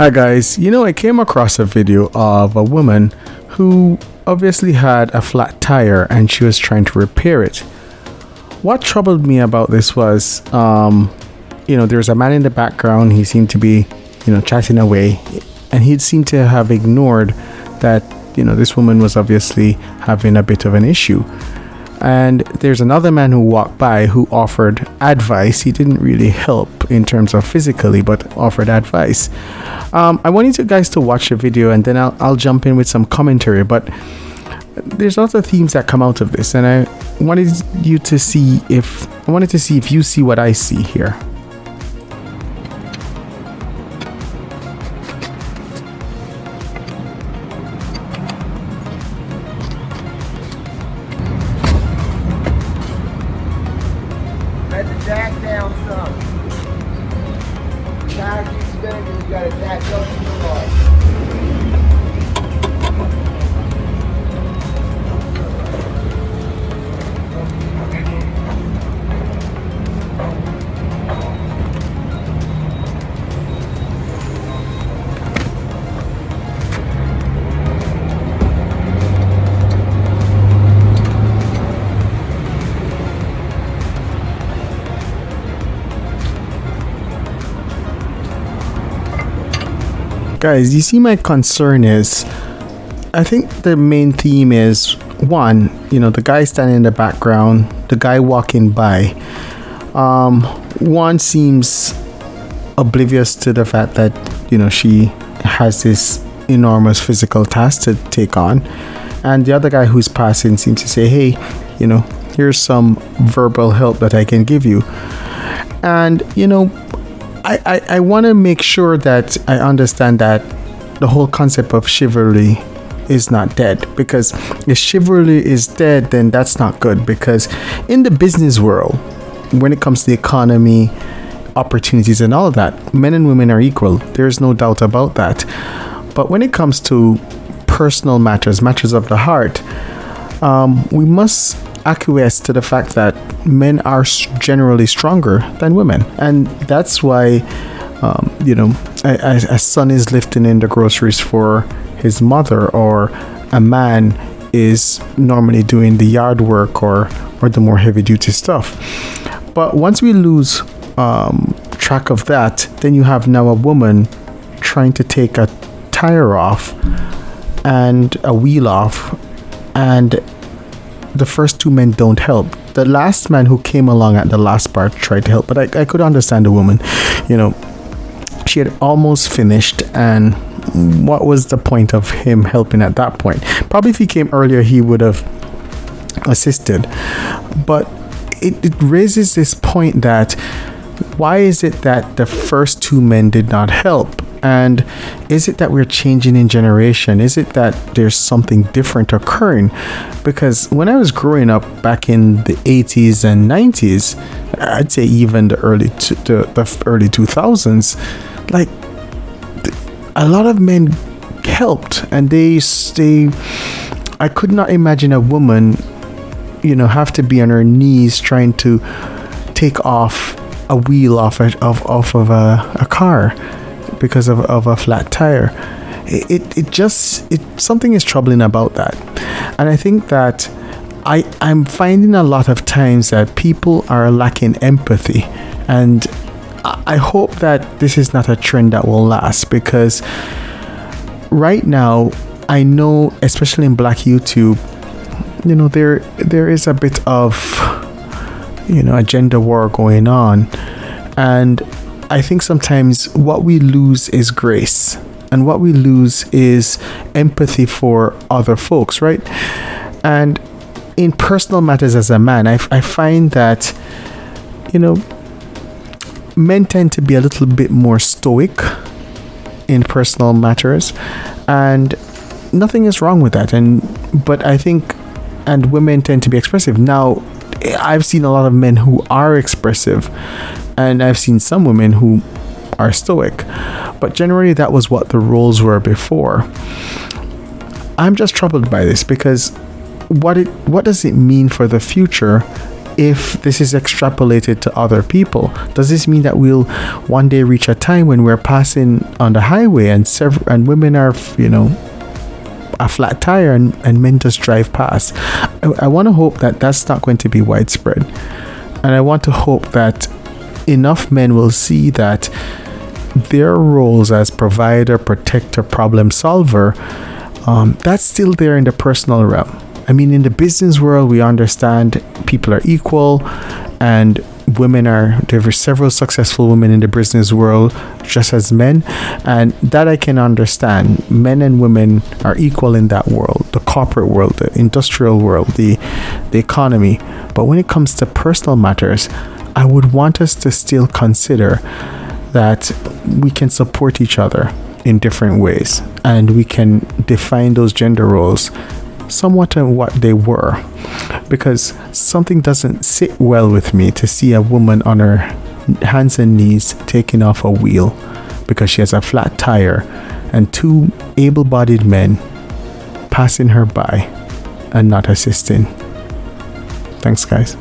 Hi guys, I came across a video of a woman who obviously had a flat tire and she was trying to repair it. What troubled me about this was, there's a man in the background. He seemed to be, chatting away, and he seemed to have ignored that, this woman was obviously having a bit of an issue. And there's another man who walked by who offered advice. He didn't really help in terms of physically, but offered advice. I wanted you guys to watch the video and then I'll jump in with some commentary. But there's lots of themes that come out of this, and I wanted to see if you see what I see here. Let the jack down some. Tire keeps spinning and you gotta jack up to the right. Guys, you see, my concern is, I think the main theme is, one, the guy standing in the background, the guy walking by. One seems oblivious to the fact that, she has this enormous physical task to take on. And the other guy who's passing seems to say, hey, here's some verbal help that I can give you. And, I want to make sure that I understand that the whole concept of chivalry is not dead, because if chivalry is dead, then that's not good. Because in the business world, when it comes to the economy, opportunities and all of that, men and women are equal. There's no doubt about that. But when it comes to personal matters of the heart, we must acquiesce to the fact that men are generally stronger than women, and that's why a son is lifting in the groceries for his mother, or a man is normally doing the yard work or the more heavy duty stuff. But once we lose track of that, then you have now a woman trying to take a tire off and a wheel off, and the first two men don't help. The last man who came along at the last part tried to help, but I could understand the woman. She had almost finished, and what was the point of him helping at that point? Probably if he came earlier, he would have assisted. But it raises this point that why is it that the first two men did not help? And is it that we're changing in generation? Is it that there's something different occurring? Because when I was growing up back in the 80s and 90s, I'd say even the early 2000s, like a lot of men helped, and I could not imagine a woman, have to be on her knees trying to take off a wheel off of a car because of a flat tire. Something is troubling about that. And I think that I'm finding a lot of times that people are lacking empathy, and I hope that this is not a trend that will last, because right now I know, especially in Black YouTube, there is a bit of a gender war going on, and I think sometimes what we lose is grace, and what we lose is empathy for other folks, right? And in personal matters as a man, I find that, men tend to be a little bit more stoic in personal matters, and nothing is wrong with that. But I think, and women tend to be expressive. Now, I've seen a lot of men who are expressive, and I've seen some women who are stoic, but generally that was what the roles were before. I'm just troubled by this, because what does it mean for the future if this is extrapolated to other people, does this mean that we'll one day reach a time when we're passing on the highway and women are, a flat tire and men just drive past? I want to hope that that's not going to be widespread. And I want to hope that enough men will see that their roles as provider, protector, problem solver, that's still there in the personal realm. I mean, in the business world, we understand people are equal, and there are several successful women in the business world just as men, and that I can understand. Men and women are equal in that world, the corporate world, the industrial world, the economy. But when it comes to personal matters, I would want us to still consider that we can support each other in different ways, and we can define those gender roles somewhat in what they were, because something doesn't sit well with me to see a woman on her hands and knees taking off a wheel because she has a flat tire and two able-bodied men passing her by and not assisting. Thanks, guys.